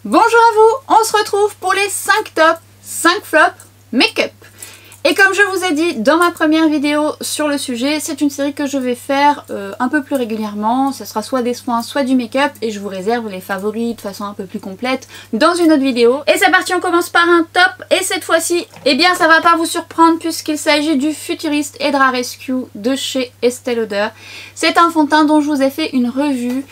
Bonjour à vous, on se retrouve pour les 5 tops, 5 flops make-up. Et comme je vous ai dit dans ma première vidéo sur le sujet, c'est une série que je vais faire un peu plus régulièrement. Ce sera soit des soins, soit du make-up et je vous réserve les favoris de façon un peu plus complète dans une autre vidéo. Et c'est parti, on commence par un top et cette fois-ci, eh bien ça va pas vous surprendre puisqu'il s'agit du Futurist Hydra Rescue de chez Estée Lauder. C'est un fond de teint dont je vous ai fait une revue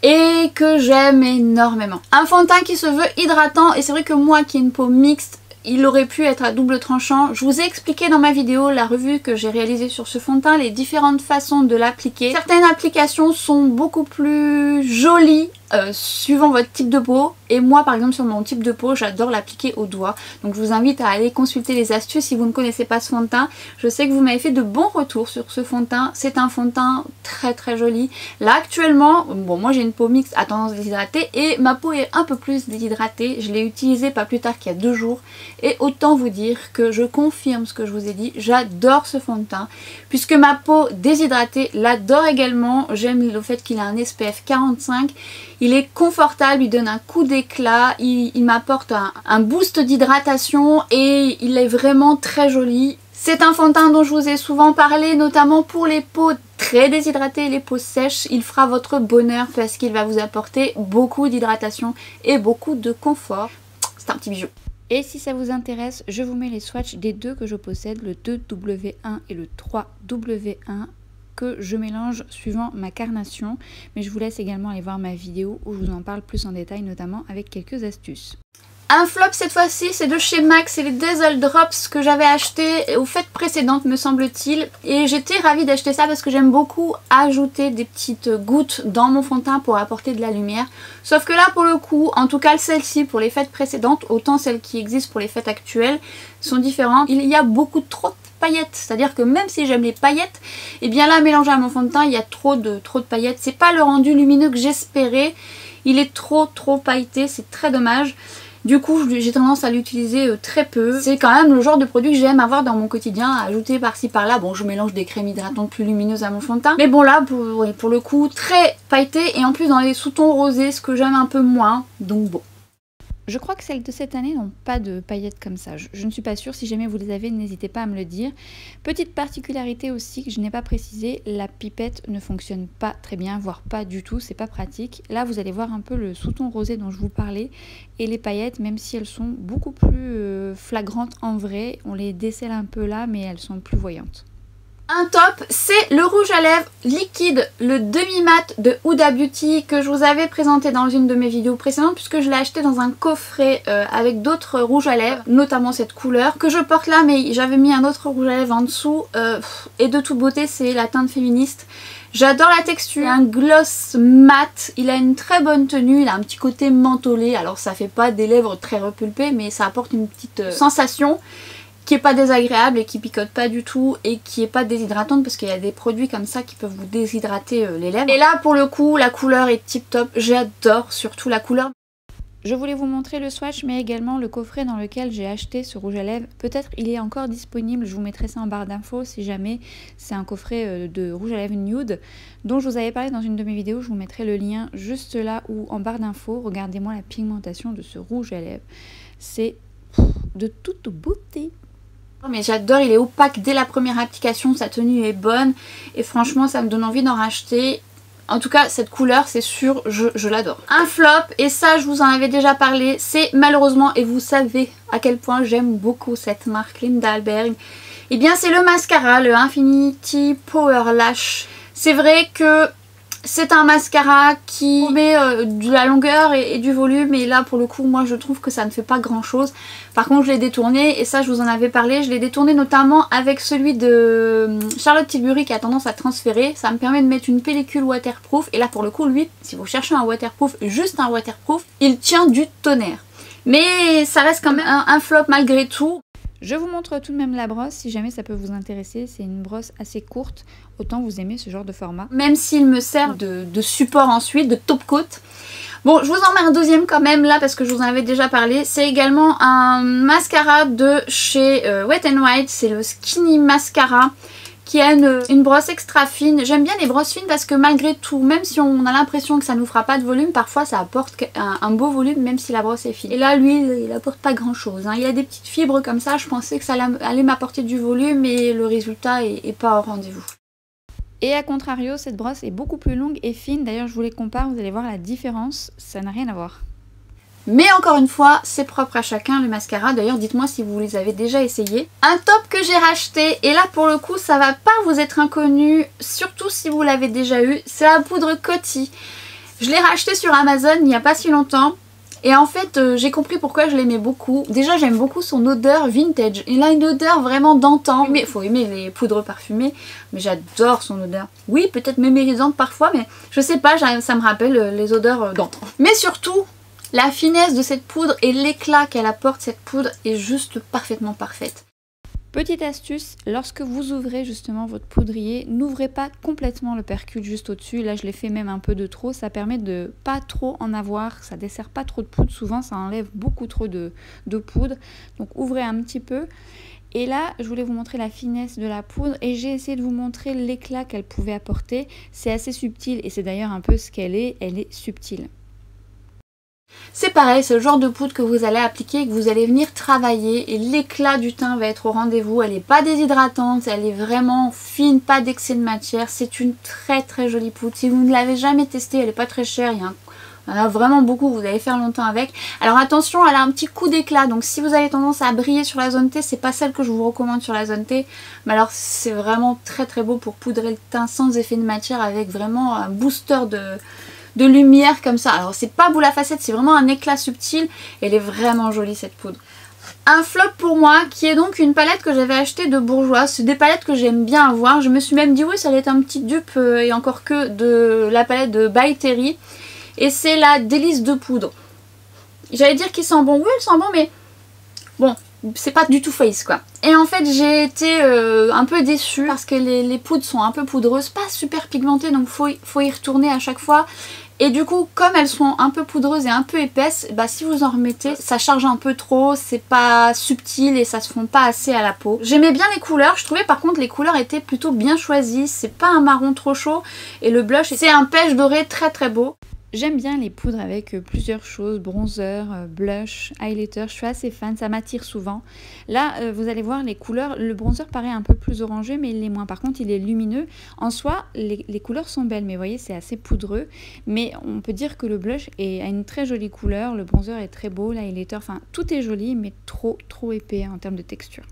et que j'aime énormément. Un fond de teint qui se veut hydratant et c'est vrai que moi qui ai une peau mixte, il aurait pu être à double tranchant. Je vous ai expliqué dans ma vidéo, la revue que j'ai réalisée sur ce fond de teint, les différentes façons de l'appliquer. Certaines applications sont beaucoup plus jolies suivant votre type de peau. Et moi par exemple sur mon type de peau, j'adore l'appliquer au doigt. Donc je vous invite à aller consulter les astuces si vous ne connaissez pas ce fond de teint. Je sais que vous m'avez fait de bons retours sur ce fond de teint. C'est un fond de teint très joli. Là actuellement, bon moi j'ai une peau mixte à tendance déshydratée et ma peau est un peu plus déshydratée. Je l'ai utilisé pas plus tard qu'il y a 2 jours. Et autant vous dire que je confirme ce que je vous ai dit, j'adore ce fond de teint. Puisque ma peau déshydratée l'adore également. J'aime le fait qu'il a un SPF 45. Il est confortable, il donne un coup d'éclat, il m'apporte un boost d'hydratation et il est vraiment très joli. C'est un fond de teint dont je vous ai souvent parlé, notamment pour les peaux très déshydratées et les peaux sèches. Il fera votre bonheur parce qu'il va vous apporter beaucoup d'hydratation et beaucoup de confort. C'est un petit bijou. Et si ça vous intéresse, je vous mets les swatchs des deux que je possède, le 2W1 et le 3W1. Que je mélange suivant ma carnation, mais je vous laisse également aller voir ma vidéo où je vous en parle plus en détail, notamment avec quelques astuces. Un flop cette fois-ci, c'est de chez MAC, c'est les Dazzle Drops que j'avais acheté aux fêtes précédentes me semble-t-il, et j'étais ravie d'acheter ça parce que j'aime beaucoup ajouter des petites gouttes dans mon fond de teint pour apporter de la lumière. Sauf que là pour le coup, en tout cas celle-ci pour les fêtes précédentes, autant celles qui existent pour les fêtes actuelles sont différentes. Il y a beaucoup trop de paillettes, c'est-à-dire que même si j'aime les paillettes, et bien là mélangé à mon fond de teint il y a trop de paillettes. C'est pas le rendu lumineux que j'espérais, il est trop pailleté, c'est très dommage. Du coup j'ai tendance à l'utiliser très peu. C'est quand même le genre de produit que j'aime avoir dans mon quotidien, à ajouter par-ci par-là. Bon, je mélange des crèmes hydratantes plus lumineuses à mon fond de teint, mais bon là pour le coup très pailleté et en plus dans les sous-tons rosés, ce que j'aime un peu moins, donc bon. Je crois que celles de cette année n'ont pas de paillettes comme ça. Je ne suis pas sûre. Si jamais vous les avez, n'hésitez pas à me le dire. Petite particularité aussi que je n'ai pas précisé, la pipette ne fonctionne pas très bien, voire pas du tout. C'est pas pratique. Là, vous allez voir un peu le sous-ton rosé dont je vous parlais. Et les paillettes, même si elles sont beaucoup plus flagrantes en vrai, on les décèle un peu là, mais elles sont plus voyantes. Un top, c'est le rouge à lèvres liquide, le demi-mat de Huda Beauty que je vous avais présenté dans une de mes vidéos précédentes puisque je l'ai acheté dans un coffret avec d'autres rouges à lèvres, notamment cette couleur que je porte là, mais j'avais mis un autre rouge à lèvres en dessous et de toute beauté c'est la teinte féministe. J'adore la texture, un gloss mat, il a une très bonne tenue, il a un petit côté mentholé, alors ça fait pas des lèvres très repulpées mais ça apporte une petite sensation qui est pas désagréable et qui picote pas du tout et qui est pas déshydratante parce qu'il y a des produits comme ça qui peuvent vous déshydrater les lèvres. Et là pour le coup la couleur est tip top, j'adore surtout la couleur. Je voulais vous montrer le swatch mais également le coffret dans lequel j'ai acheté ce rouge à lèvres. Peut-être il est encore disponible, je vous mettrai ça en barre d'infos si jamais. C'est un coffret de rouge à lèvres nude dont je vous avais parlé dans une de mes vidéos. Je vous mettrai le lien juste là ou en barre d'infos. Regardez-moi la pigmentation de ce rouge à lèvres. C'est de toute beauté. Mais j'adore, il est opaque dès la première application, sa tenue est bonne et franchement ça me donne envie d'en racheter. En tout cas cette couleur c'est sûr, je l'adore. Un flop, et ça je vous en avais déjà parlé, c'est malheureusement, et vous savez à quel point j'aime beaucoup cette marque Lindalberg, et bien c'est le mascara, le Infinity Power Lash. C'est vrai que c'est un mascara qui met de la longueur et du volume et là pour le coup moi je trouve que ça ne fait pas grand chose. Par contre je l'ai détourné et ça je vous en avais parlé, je l'ai détourné notamment avec celui de Charlotte Tilbury qui a tendance à transférer. Ça me permet de mettre une pellicule waterproof et là pour le coup lui, si vous cherchez un waterproof, juste un waterproof, il tient du tonnerre. Mais ça reste quand même un flop malgré tout. Je vous montre tout de même la brosse si jamais ça peut vous intéresser. C'est une brosse assez courte, autant vous aimez ce genre de format. Même s'il me sert de support ensuite, de top coat. Bon, je vous en mets un deuxième quand même là parce que je vous en avais déjà parlé. C'est également un mascara de chez Wet n Wild. C'est le Skinny Mascara qui a une brosse extra fine. J'aime bien les brosses fines parce que malgré tout, même si on a l'impression que ça nous fera pas de volume, parfois ça apporte un beau volume même si la brosse est fine. Et là lui il apporte pas grand chose, hein. Il y a des petites fibres comme ça, je pensais que ça allait m'apporter du volume et le résultat est pas au rendez-vous. Et à contrario, cette brosse est beaucoup plus longue et fine. D'ailleurs, je vous les compare, vous allez voir la différence, ça n'a rien à voir. Mais encore une fois, c'est propre à chacun le mascara. D'ailleurs, dites-moi si vous les avez déjà essayés. Un top que j'ai racheté, et là pour le coup, ça va pas vous être inconnu, surtout si vous l'avez déjà eu, c'est la poudre Coty. Je l'ai racheté sur Amazon il n'y a pas si longtemps. Et en fait, j'ai compris pourquoi je l'aimais beaucoup. Déjà, j'aime beaucoup son odeur vintage. Il a une odeur vraiment d'antan. Mais faut aimer les poudres parfumées. Mais j'adore son odeur. Oui, peut-être mémérisante parfois, mais je sais pas, ça me rappelle les odeurs d'antan. Mais surtout, la finesse de cette poudre et l'éclat qu'elle apporte, cette poudre, est juste parfaitement parfaite. Petite astuce, lorsque vous ouvrez justement votre poudrier, n'ouvrez pas complètement le percule juste au-dessus. Là, je l'ai fait même un peu de trop. Ça permet de pas trop en avoir. Ça dessert pas trop de poudre. Souvent, ça enlève beaucoup trop de poudre. Donc, ouvrez un petit peu. Et là, je voulais vous montrer la finesse de la poudre. Et j'ai essayé de vous montrer l'éclat qu'elle pouvait apporter. C'est assez subtil et c'est d'ailleurs un peu ce qu'elle est. Elle est subtile. C'est pareil, c'est le genre de poudre que vous allez appliquer et que vous allez venir travailler et l'éclat du teint va être au rendez-vous. Elle n'est pas déshydratante, elle est vraiment fine, pas d'excès de matière. C'est une très très jolie poudre. Si vous ne l'avez jamais testée, elle n'est pas très chère, il y en a vraiment beaucoup, vous allez faire longtemps avec. Alors attention, elle a un petit coup d'éclat, donc si vous avez tendance à briller sur la zone T, c'est pas celle que je vous recommande sur la zone T. Mais alors c'est vraiment très très beau pour poudrer le teint sans effet de matière avec vraiment un booster de lumière comme ça. Alors c'est pas boule à facettes, c'est vraiment un éclat subtil. Elle est vraiment jolie cette poudre. Un flop pour moi qui est donc une palette que j'avais achetée de Bourjois. C'est des palettes que j'aime bien avoir. Je me suis même dit oui, ça allait être un petit dupe et encore que de la palette de By Terry. Et c'est la Délice de poudre. J'allais dire qu'il sent bon. Oui, elle sent bon, mais bon, c'est pas du tout face quoi. Et en fait j'ai été un peu déçue parce que les poudres sont un peu poudreuses, pas super pigmentées, donc faut y retourner à chaque fois. Et du coup, comme elles sont un peu poudreuses et un peu épaisses, bah si vous en remettez, ça charge un peu trop, c'est pas subtil et ça se fond pas assez à la peau. J'aimais bien les couleurs, je trouvais par contre les couleurs étaient plutôt bien choisies, c'est pas un marron trop chaud et le blush c'est un pêche doré très très beau. J'aime bien les poudres avec plusieurs choses, bronzer, blush, highlighter, je suis assez fan, ça m'attire souvent. Là, vous allez voir les couleurs, le bronzer paraît un peu plus orangé mais il l'est moins, par contre il est lumineux. En soi, les couleurs sont belles mais vous voyez c'est assez poudreux. Mais on peut dire que le blush a une très jolie couleur, le bronzer est très beau, l'highlighter, enfin tout est joli mais trop épais en termes de texture.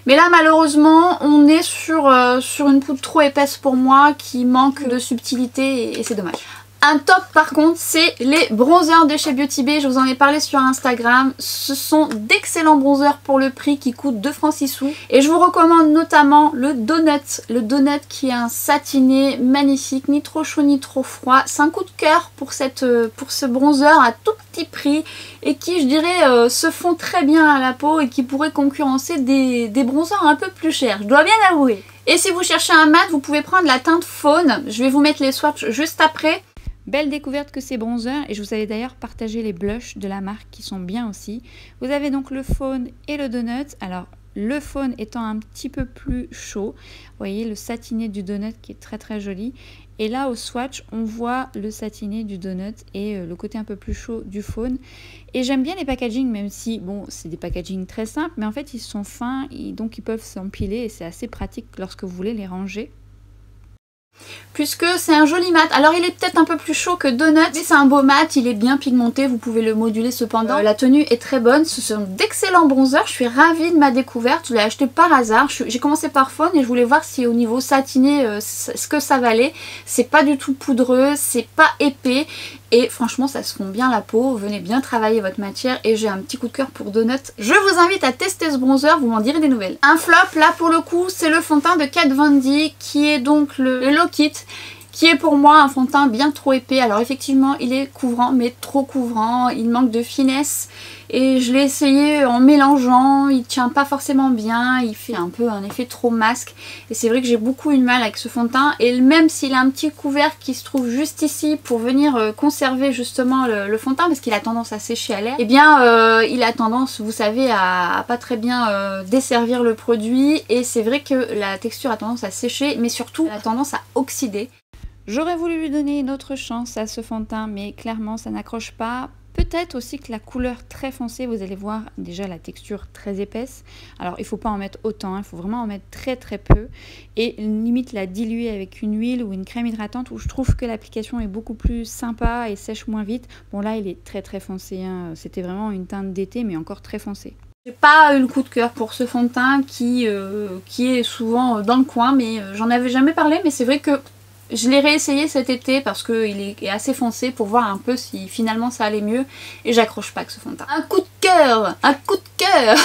Mais là malheureusement on est sur une poudre trop épaisse pour moi qui manque de subtilité et c'est dommage. Un top par contre c'est les bronzers de chez Beauty Bay, je vous en ai parlé sur Instagram, ce sont d'excellents bronzers pour le prix qui coûte 2 francs 6 sous et je vous recommande notamment le Donut qui est un satiné magnifique, ni trop chaud ni trop froid, c'est un coup de cœur pour ce bronzer à tout petit prix et qui je dirais se fond très bien à la peau et qui pourrait concurrencer des bronzers un peu plus chers, je dois bien avouer. Et si vous cherchez un mat, vous pouvez prendre la teinte Faune, je vais vous mettre les swatchs juste après. Belle découverte que ces bronzers et je vous avais d'ailleurs partagé les blushs de la marque qui sont bien aussi. Vous avez donc le Faune et le Donut. Alors le Faune étant un petit peu plus chaud. Vous voyez le satiné du Donut qui est très très joli. Et là au swatch on voit le satiné du Donut et le côté un peu plus chaud du Faune. Et j'aime bien les packaging même si bon c'est des packaging très simples mais en fait ils sont fins et donc ils peuvent s'empiler et c'est assez pratique lorsque vous voulez les ranger. Puisque c'est un joli mat, alors il est peut-être un peu plus chaud que Donut, mais c'est un beau mat, il est bien pigmenté, vous pouvez le moduler cependant. La tenue est très bonne, ce sont d'excellents bronzers, je suis ravie de ma découverte, je l'ai acheté par hasard, j'ai commencé par Faune et je voulais voir si au niveau satiné ce que ça valait. C'est pas du tout poudreux, c'est pas épais et franchement ça se fond bien la peau, venez bien travailler votre matière et j'ai un petit coup de cœur pour Donut. Je vous invite à tester ce bronzer, vous m'en direz des nouvelles. Un flop là pour le coup c'est le fond de teint de Kat Von D qui est donc le Low Kit qui est pour moi un fond de teint bien trop épais. Alors effectivement il est couvrant mais trop couvrant, il manque de finesse et je l'ai essayé en mélangeant, il tient pas forcément bien, il fait un peu un effet trop masque et c'est vrai que j'ai beaucoup eu de mal avec ce fond de teint et même s'il a un petit couvercle qui se trouve juste ici pour venir conserver justement le fond de teint parce qu'il a tendance à sécher à l'air, et bien il a tendance, vous savez, à pas très bien desservir le produit et c'est vrai que la texture a tendance à sécher mais surtout elle a tendance à oxyder. J'aurais voulu lui donner une autre chance à ce fond de teint mais clairement ça n'accroche pas. Peut-être aussi que la couleur très foncée, vous allez voir déjà la texture très épaisse. Alors il ne faut pas en mettre autant, il faut vraiment en mettre très très peu. Et limite la diluer avec une huile ou une crème hydratante où je trouve que l'application est beaucoup plus sympa et sèche moins vite. Bon là il est très très foncé, hein. C'était vraiment une teinte d'été mais encore très foncée. J'ai pas eu le coup de cœur pour ce fond de teint qui est souvent dans le coin mais j'en avais jamais parlé mais c'est vrai que je l'ai réessayé cet été parce qu'il est assez foncé pour voir un peu si finalement ça allait mieux et j'accroche pas avec ce fond de teint. Un coup de cœur, un coup de cœur,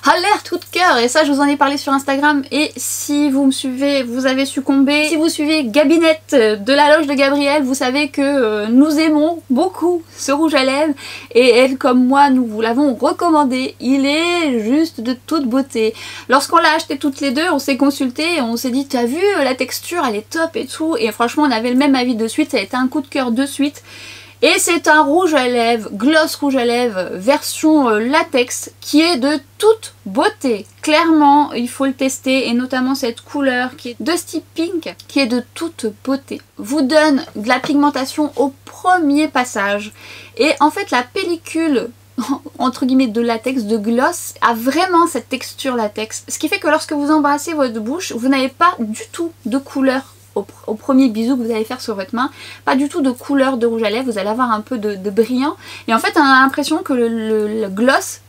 alerte coup de cœur, et ça je vous en ai parlé sur Instagram et si vous me suivez vous avez succombé. Si vous suivez Gabinette de la Loge de Gabrielle, vous savez que nous aimons beaucoup ce rouge à lèvres et elle comme moi nous vous l'avons recommandé, il est juste de toute beauté. Lorsqu'on l'a acheté toutes les deux on s'est consulté et on s'est dit t'as vu la texture elle est top et tout et franchement on avait le même avis de suite, ça a été un coup de cœur de suite. Et c'est un rouge à lèvres, gloss rouge à lèvres, version latex, qui est de toute beauté. Clairement, il faut le tester, et notamment cette couleur qui est Dusty Pink, qui est de toute beauté. Vous donne de la pigmentation au premier passage. Et en fait, la pellicule entre guillemets de latex, de gloss, a vraiment cette texture latex. Ce qui fait que lorsque vous embrassez votre bouche, vous n'avez pas du tout de couleur. Au premier bisou que vous allez faire sur votre main, pas du tout de couleur de rouge à lèvres, vous allez avoir un peu de brillant et en fait on a l'impression que le gloss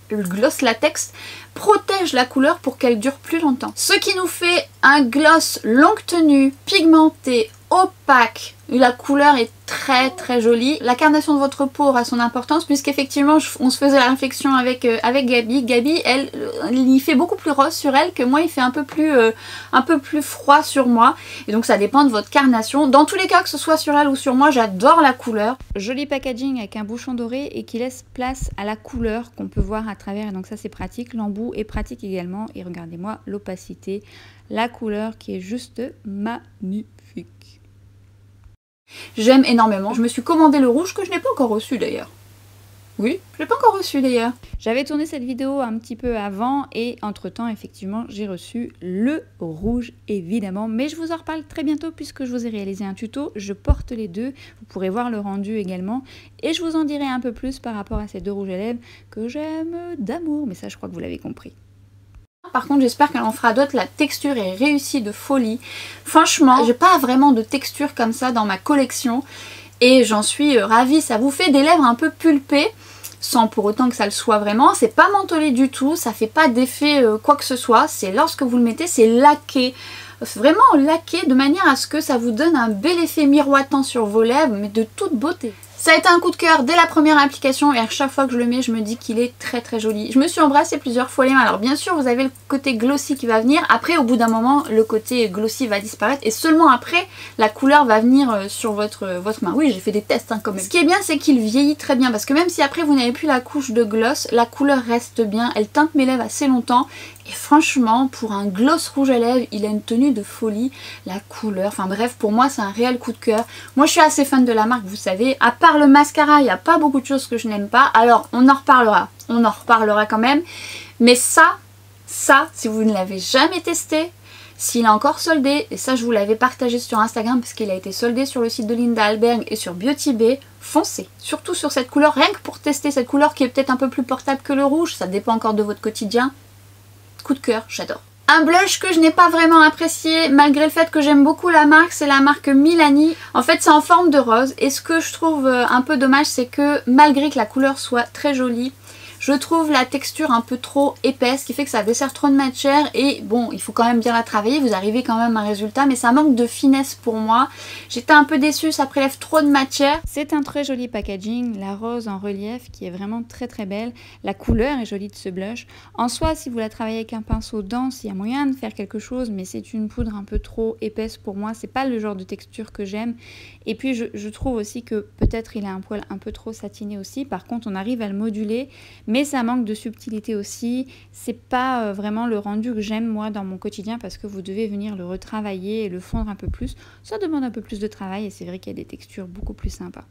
latex protège la couleur pour qu'elle dure plus longtemps. Ce qui nous fait un gloss longue tenue, pigmenté, opaque. La couleur est très très jolie. La carnation de votre peau aura son importance puisqu'effectivement on se faisait la réflexion avec Gabi. Gabi elle il fait beaucoup plus rose sur elle que moi, il fait un peu plus froid sur moi et donc ça dépend de votre carnation. Dans tous les cas que ce soit sur elle ou sur moi, j'adore la couleur. Joli packaging avec un bouchon doré et qui laisse place à la couleur qu'on peut voir à travers et donc ça c'est pratique. L'embout est pratique également et regardez-moi l'opacité, la couleur qui est juste magnifique. J'aime énormément. Je me suis commandé le rouge que je n'ai pas encore reçu d'ailleurs. Oui, je l'ai pas encore reçu d'ailleurs. J'avais tourné cette vidéo un petit peu avant et entre temps effectivement j'ai reçu le rouge évidemment. Mais je vous en reparle très bientôt puisque je vous ai réalisé un tuto. Je porte les deux, vous pourrez voir le rendu également. Et je vous en dirai un peu plus par rapport à ces deux rouges à lèvres que j'aime d'amour. Mais ça je crois que vous l'avez compris. Par contre j'espère qu'elle en fera d'autres, la texture est réussie de folie. Franchement, j'ai pas vraiment de texture comme ça dans ma collection et j'en suis ravie. Ça vous fait des lèvres un peu pulpées sans pour autant que ça le soit vraiment. C'est pas mentholé du tout, ça fait pas d'effet quoi que ce soit. C'est lorsque vous le mettez, c'est laqué. Vraiment laqué de manière à ce que ça vous donne un bel effet miroitant sur vos lèvres mais de toute beauté. Ça a été un coup de cœur dès la première application et à chaque fois que je le mets je me dis qu'il est très très joli. Je me suis embrassé plusieurs fois les mains. Alors bien sûr vous avez le côté glossy qui va venir. Après au bout d'un moment le côté glossy va disparaître et seulement après la couleur va venir sur votre main. Oui j'ai fait des tests hein, quand même. Ce qui est bien c'est qu'il vieillit très bien parce que même si après vous n'avez plus la couche de gloss, la couleur reste bien. Elle teinte mes lèvres assez longtemps. Et franchement, pour un gloss rouge à lèvres, il a une tenue de folie, la couleur, enfin bref, pour moi c'est un réel coup de cœur. Moi je suis assez fan de la marque, vous savez, à part le mascara, il n'y a pas beaucoup de choses que je n'aime pas. Alors on en reparlera quand même. Mais ça, si vous ne l'avez jamais testé, s'il est encore soldé, et ça je vous l'avais partagé sur Instagram parce qu'il a été soldé sur le site de Linda Alberg et sur Beauty Bay, foncez. Surtout sur cette couleur, rien que pour tester cette couleur qui est peut-être un peu plus portable que le rouge, ça dépend encore de votre quotidien. Coup de cœur, j'adore. Un blush que je n'ai pas vraiment apprécié malgré le fait que j'aime beaucoup la marque, c'est la marque Milani. En fait c'est en forme de rose et ce que je trouve un peu dommage c'est que malgré que la couleur soit très jolie, Je trouve la texture un peu trop épaisse, qui fait que ça dessert trop de matière et bon, il faut quand même bien la travailler, vous arrivez quand même à un résultat, mais ça manque de finesse pour moi. J'étais un peu déçue, ça prélève trop de matière. C'est un très joli packaging, la rose en relief qui est vraiment très belle. La couleur est jolie de ce blush. En soi, si vous la travaillez avec un pinceau dense, il y a moyen de faire quelque chose, mais c'est une poudre un peu trop épaisse pour moi. C'est pas le genre de texture que j'aime. Et puis je trouve aussi que peut-être il a un poil un peu trop satiné aussi. Par contre, on arrive à le moduler, mais ça manque de subtilité aussi. C'est pas vraiment le rendu que j'aime moi dans mon quotidien parce que vous devez venir le retravailler et le fondre un peu plus. Ça demande un peu plus de travail et c'est vrai qu'il y a des textures beaucoup plus sympas.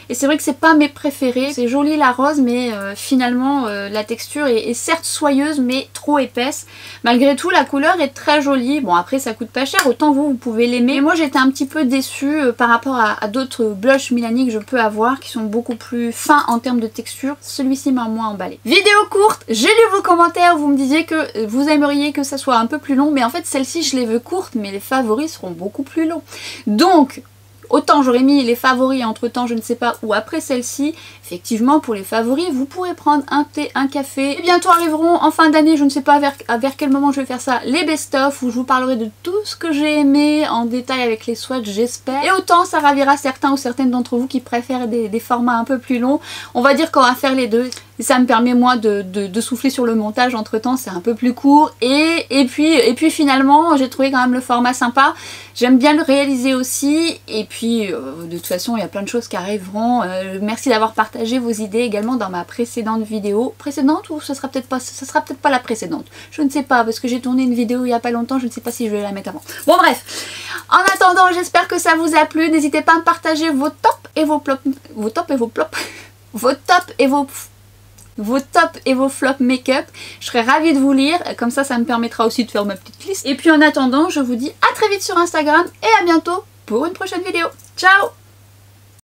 Et c'est vrai que c'est pas mes préférés. C'est joli la rose, mais finalement la texture est certes soyeuse mais trop épaisse. Malgré tout, la couleur est très jolie. Bon, après ça coûte pas cher, autant vous pouvez l'aimer. Moi j'étais un petit peu déçue par rapport à d'autres blushs Milani que je peux avoir qui sont beaucoup plus fins en termes de texture. Celui-ci m'a moins emballé. Vidéo courte, j'ai lu vos commentaires, vous me disiez que vous aimeriez que ça soit un peu plus long, mais en fait celle-ci je les veux courtes, mais les favoris seront beaucoup plus longs. Donc autant j'aurais mis les favoris entre temps, je ne sais pas, ou après celle-ci. Effectivement, pour les favoris, vous pourrez prendre un thé, un café. Et bientôt arriveront en fin d'année, je ne sais pas vers quel moment je vais faire ça, les best-of, où je vous parlerai de tout ce que j'ai aimé en détail avec les swatchs, j'espère. Et autant ça ravira certains ou certaines d'entre vous qui préfèrent des formats un peu plus longs. On va dire qu'on va faire les deux. Et ça me permet moi de souffler sur le montage entre temps, c'est un peu plus court. Et puis finalement, j'ai trouvé quand même le format sympa. J'aime bien le réaliser aussi. Et puis de toute façon, il y a plein de choses qui arriveront. Merci d'avoir partagé vos idées également dans ma précédente vidéo. Précédente ou ce sera peut-être pas la précédente. Je ne sais pas parce que j'ai tourné une vidéo il n'y a pas longtemps, je ne sais pas si je vais la mettre avant. Bon bref, en attendant, j'espère que ça vous a plu. N'hésitez pas à me partager vos tops et vos flops. Vos tops et vos flops. Vos tops et vos flops make-up. Je serais ravie de vous lire, comme ça me permettra aussi de faire ma petite liste. Et puis en attendant, je vous dis à très vite sur Instagram et à bientôt pour une prochaine vidéo. Ciao!